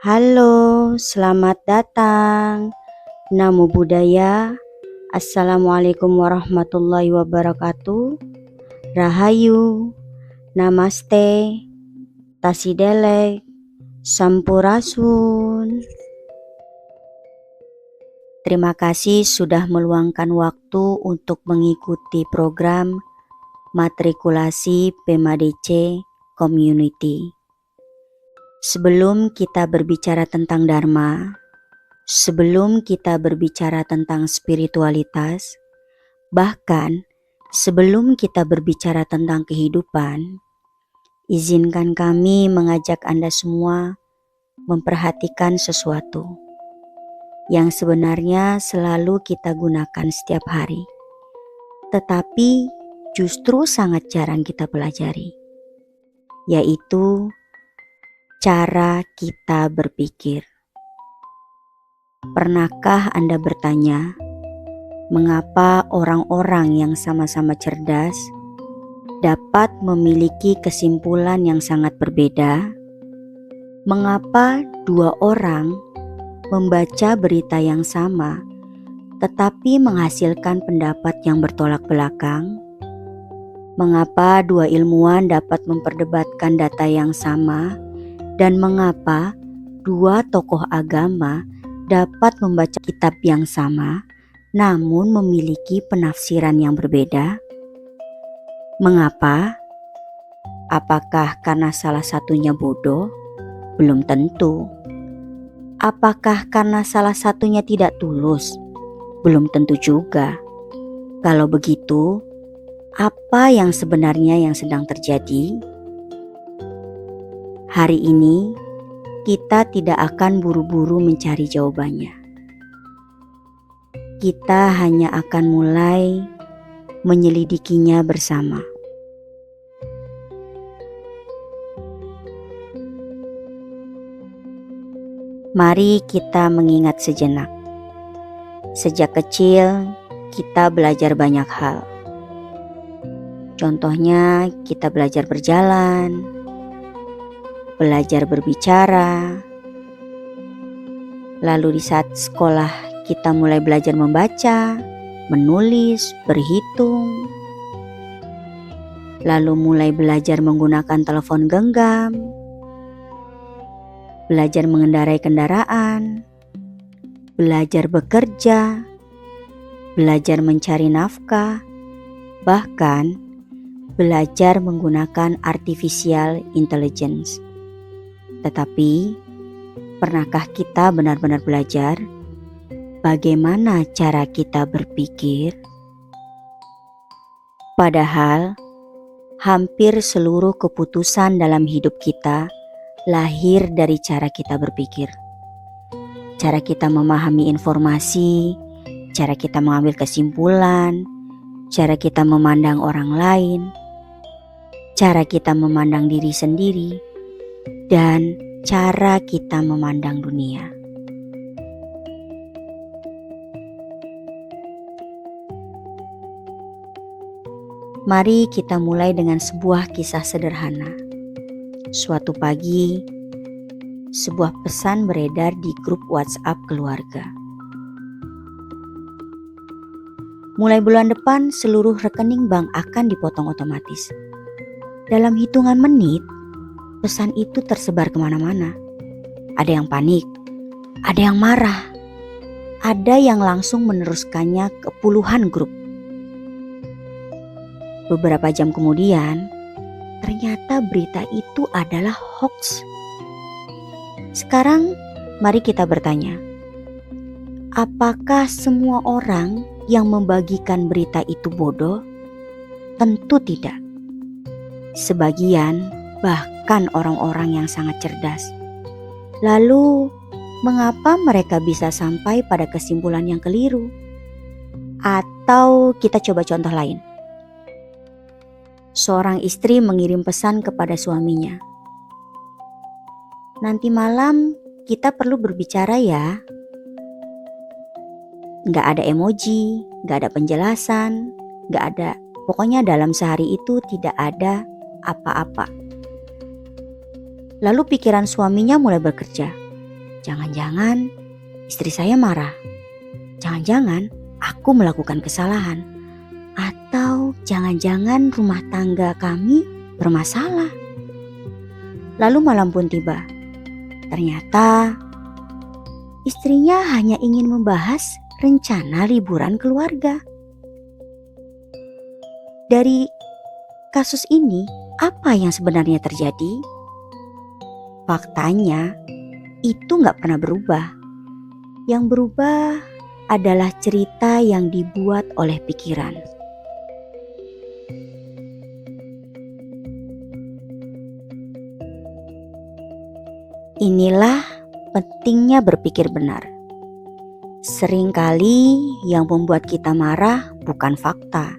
Halo, selamat datang. Namo Buddhaya. Assalamualaikum warahmatullahi wabarakatuh. Rahayu, Namaste, Tasidelek, Sampurasun. Terima kasih sudah meluangkan waktu untuk mengikuti program matrikulasi PMADC Community. Sebelum kita berbicara tentang Dharma, sebelum kita berbicara tentang spiritualitas, bahkan sebelum kita berbicara tentang kehidupan, izinkan kami mengajak Anda semua memperhatikan sesuatu yang sebenarnya selalu kita gunakan setiap hari, tetapi justru sangat jarang kita pelajari, yaitu cara kita berpikir. Pernahkah Anda bertanya, mengapa orang-orang yang sama-sama cerdas dapat memiliki kesimpulan yang sangat berbeda? Mengapa dua orang membaca berita yang sama tetapi menghasilkan pendapat yang bertolak belakang? Mengapa dua ilmuwan dapat memperdebatkan data yang sama? Dan mengapa dua tokoh agama dapat membaca kitab yang sama namun memiliki penafsiran yang berbeda? Mengapa? Apakah karena salah satunya bodoh? Belum tentu. Apakah karena salah satunya tidak tulus? Belum tentu juga. Kalau begitu, apa yang sebenarnya yang sedang terjadi? Hari ini kita tidak akan buru-buru mencari jawabannya. Kita hanya akan mulai menyelidikinya bersama. Mari kita mengingat sejenak. Sejak kecil kita belajar banyak hal. Contohnya kita belajar berjalan, belajar berbicara, lalu di saat sekolah kita mulai belajar membaca, menulis, berhitung, lalu mulai belajar menggunakan telepon genggam, belajar mengendarai kendaraan, belajar bekerja, belajar mencari nafkah, bahkan belajar menggunakan artificial intelligence. Tetapi, pernahkah kita benar-benar belajar bagaimana cara kita berpikir? Padahal, hampir seluruh keputusan dalam hidup kita lahir dari cara kita berpikir. Cara kita memahami informasi, cara kita mengambil kesimpulan, cara kita memandang orang lain, cara kita memandang diri sendiri, dan cara kita memandang dunia. Mari kita mulai dengan sebuah kisah sederhana. Suatu pagi, sebuah pesan beredar di grup WhatsApp keluarga. Mulai bulan depan, seluruh rekening bank akan dipotong otomatis. Dalam hitungan menit, pesan itu tersebar kemana-mana. Ada yang panik, ada yang marah, ada yang langsung meneruskannya ke puluhan grup. Beberapa jam kemudian, ternyata berita itu adalah hoax. Sekarang, mari kita bertanya, apakah semua orang yang membagikan berita itu bodoh? Tentu tidak. Sebagian bahkan orang-orang yang sangat cerdas. Lalu, mengapa mereka bisa sampai pada kesimpulan yang keliru? Atau kita coba contoh lain. Seorang istri mengirim pesan kepada suaminya. Nanti malam kita perlu berbicara ya. Gak ada emoji, gak ada penjelasan, gak ada. Pokoknya dalam sehari itu tidak ada apa-apa. Lalu pikiran suaminya mulai bekerja. Jangan-jangan istri saya marah. Jangan-jangan aku melakukan kesalahan. Atau jangan-jangan rumah tangga kami bermasalah. Lalu malam pun tiba. Ternyata istrinya hanya ingin membahas rencana liburan keluarga. Dari kasus ini, apa yang sebenarnya terjadi? Faktanya, itu gak pernah berubah. Yang berubah adalah cerita yang dibuat oleh pikiran. Inilah pentingnya berpikir benar. Seringkali yang membuat kita marah bukan fakta.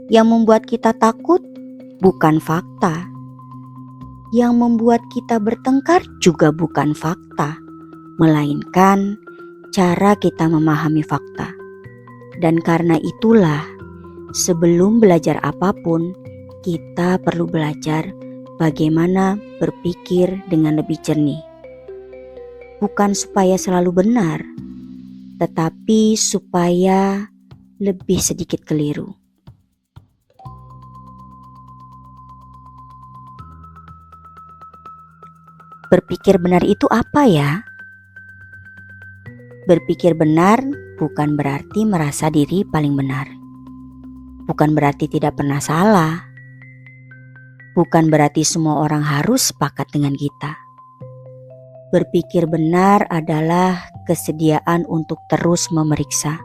Yang membuat kita takut bukan fakta. Yang membuat kita bertengkar juga bukan fakta, melainkan cara kita memahami fakta. Dan karena itulah, sebelum belajar apapun, kita perlu belajar bagaimana berpikir dengan lebih jernih. Bukan supaya selalu benar, tetapi supaya lebih sedikit keliru. Berpikir benar itu apa ya? Berpikir benar bukan berarti merasa diri paling benar. Bukan berarti tidak pernah salah. Bukan berarti semua orang harus sepakat dengan kita. Berpikir benar adalah kesediaan untuk terus memeriksa.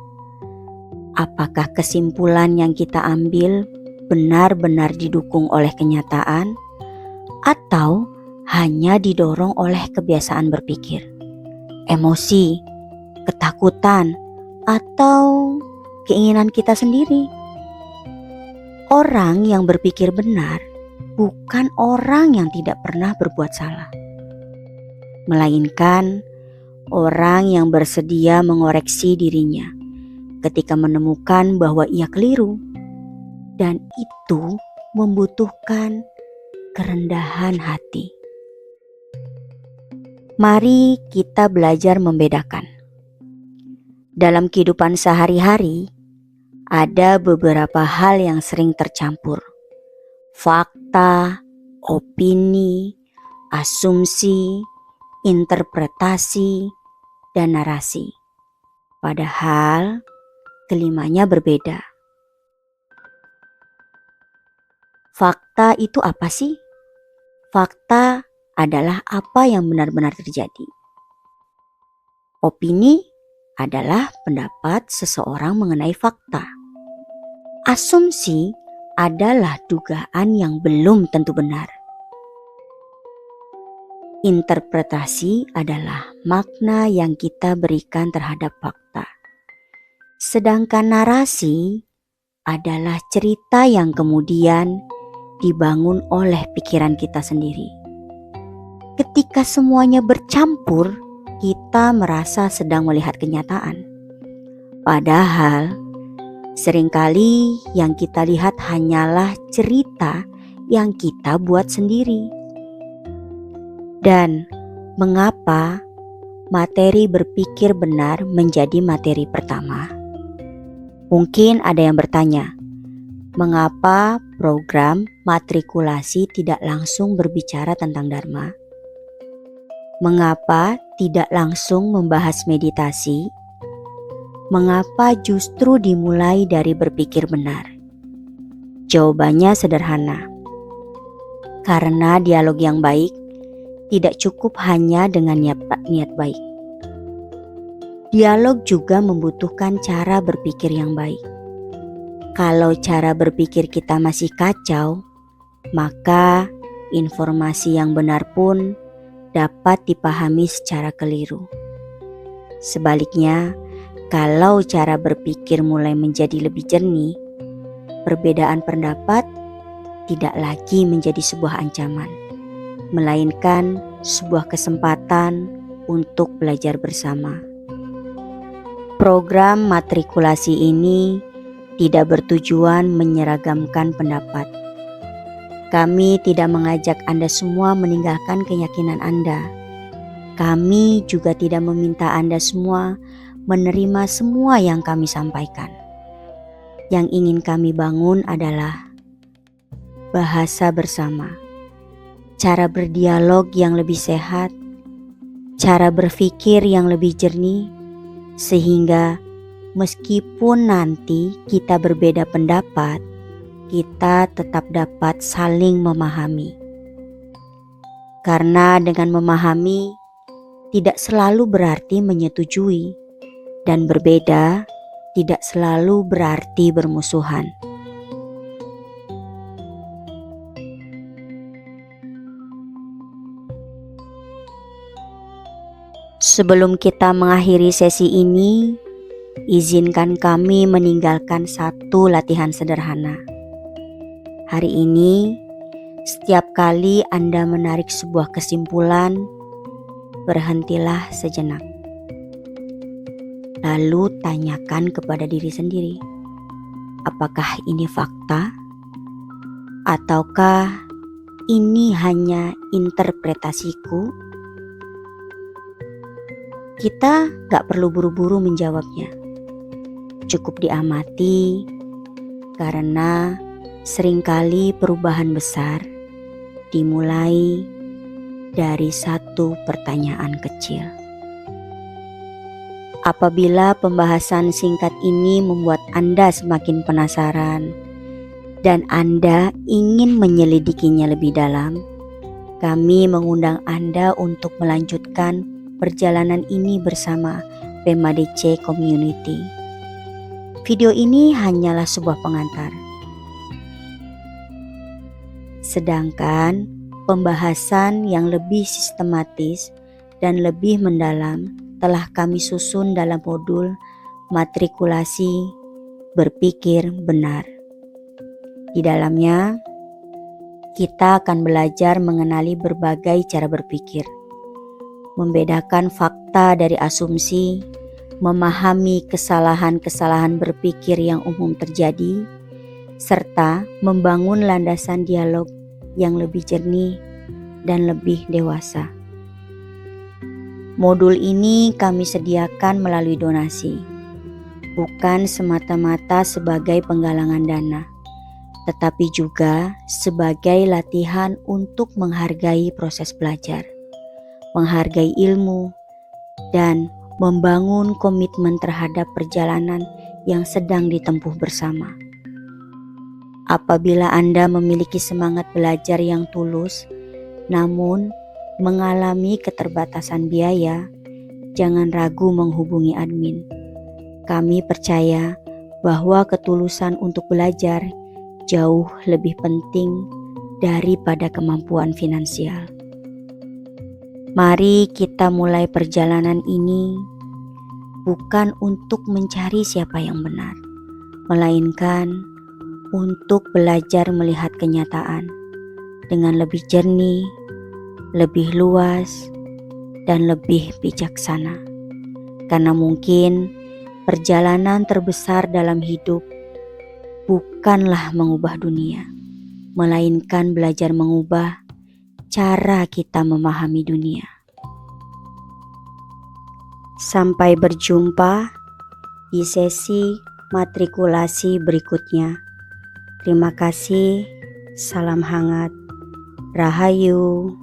Apakah kesimpulan yang kita ambil benar-benar didukung oleh kenyataan atau hanya didorong oleh kebiasaan berpikir, emosi, ketakutan, atau keinginan kita sendiri. Orang yang berpikir benar bukan orang yang tidak pernah berbuat salah, melainkan orang yang bersedia mengoreksi dirinya ketika menemukan bahwa ia keliru, dan itu membutuhkan kerendahan hati. Mari kita belajar membedakan. Dalam kehidupan sehari-hari, ada beberapa hal yang sering tercampur. Fakta, opini, asumsi, interpretasi, dan narasi. Padahal kelimanya berbeda. Fakta itu apa sih? Fakta adalah apa yang benar-benar terjadi. Opini adalah pendapat seseorang mengenai fakta. Asumsi adalah dugaan yang belum tentu benar. Interpretasi adalah makna yang kita berikan terhadap fakta. Sedangkan narasi adalah cerita yang kemudian dibangun oleh pikiran kita sendiri. Ketika semuanya bercampur, kita merasa sedang melihat kenyataan. Padahal, seringkali yang kita lihat hanyalah cerita yang kita buat sendiri. Dan mengapa materi berpikir benar menjadi materi pertama? Mungkin ada yang bertanya, mengapa program matrikulasi tidak langsung berbicara tentang Dharma? Mengapa tidak langsung membahas meditasi? Mengapa justru dimulai dari berpikir benar? Jawabannya sederhana. Karena dialog yang baik tidak cukup hanya dengan niat baik. Dialog juga membutuhkan cara berpikir yang baik. Kalau cara berpikir kita masih kacau, maka informasi yang benar pun dapat dipahami secara keliru. Sebaliknya, kalau cara berpikir mulai menjadi lebih jernih, perbedaan pendapat tidak lagi menjadi sebuah ancaman, melainkan sebuah kesempatan untuk belajar bersama. Program matrikulasi ini tidak bertujuan menyeragamkan pendapat. Kami tidak mengajak Anda semua meninggalkan keyakinan Anda. Kami juga tidak meminta Anda semua menerima semua yang kami sampaikan. Yang ingin kami bangun adalah bahasa bersama, cara berdialog yang lebih sehat, cara berpikir yang lebih jernih, sehingga meskipun nanti kita berbeda pendapat, kita tetap dapat saling memahami. Karena dengan memahami tidak selalu berarti menyetujui, dan berbeda tidak selalu berarti bermusuhan. Sebelum kita mengakhiri sesi ini, izinkan kami meninggalkan satu latihan sederhana. Hari ini, setiap kali Anda menarik sebuah kesimpulan, berhentilah sejenak. Lalu tanyakan kepada diri sendiri, apakah ini fakta? Ataukah ini hanya interpretasiku? Kita gak perlu buru-buru menjawabnya. Cukup diamati, karena seringkali perubahan besar dimulai dari satu pertanyaan kecil. Apabila pembahasan singkat ini membuat Anda semakin penasaran dan Anda ingin menyelidikinya lebih dalam, kami mengundang Anda untuk melanjutkan perjalanan ini bersama PEMADC Community. Video ini hanyalah sebuah pengantar. Sedangkan pembahasan yang lebih sistematis dan lebih mendalam telah kami susun dalam modul matrikulasi berpikir benar. Di dalamnya, kita akan belajar mengenali berbagai cara berpikir, membedakan fakta dari asumsi, memahami kesalahan-kesalahan berpikir yang umum terjadi, serta membangun landasan dialog yang lebih jernih dan lebih dewasa. Modul ini kami sediakan melalui donasi, bukan semata-mata sebagai penggalangan dana, tetapi juga sebagai latihan untuk menghargai proses belajar, menghargai ilmu, dan membangun komitmen terhadap perjalanan yang sedang ditempuh bersama. Apabila Anda memiliki semangat belajar yang tulus, namun mengalami keterbatasan biaya, jangan ragu menghubungi admin. Kami percaya bahwa ketulusan untuk belajar jauh lebih penting daripada kemampuan finansial. Mari kita mulai perjalanan ini bukan untuk mencari siapa yang benar, melainkan untuk belajar melihat kenyataan dengan lebih jernih, lebih luas, dan lebih bijaksana. Karena mungkin perjalanan terbesar dalam hidup bukanlah mengubah dunia, melainkan belajar mengubah cara kita memahami dunia. Sampai berjumpa di sesi matrikulasi berikutnya. Terima kasih, salam hangat, Rahayu.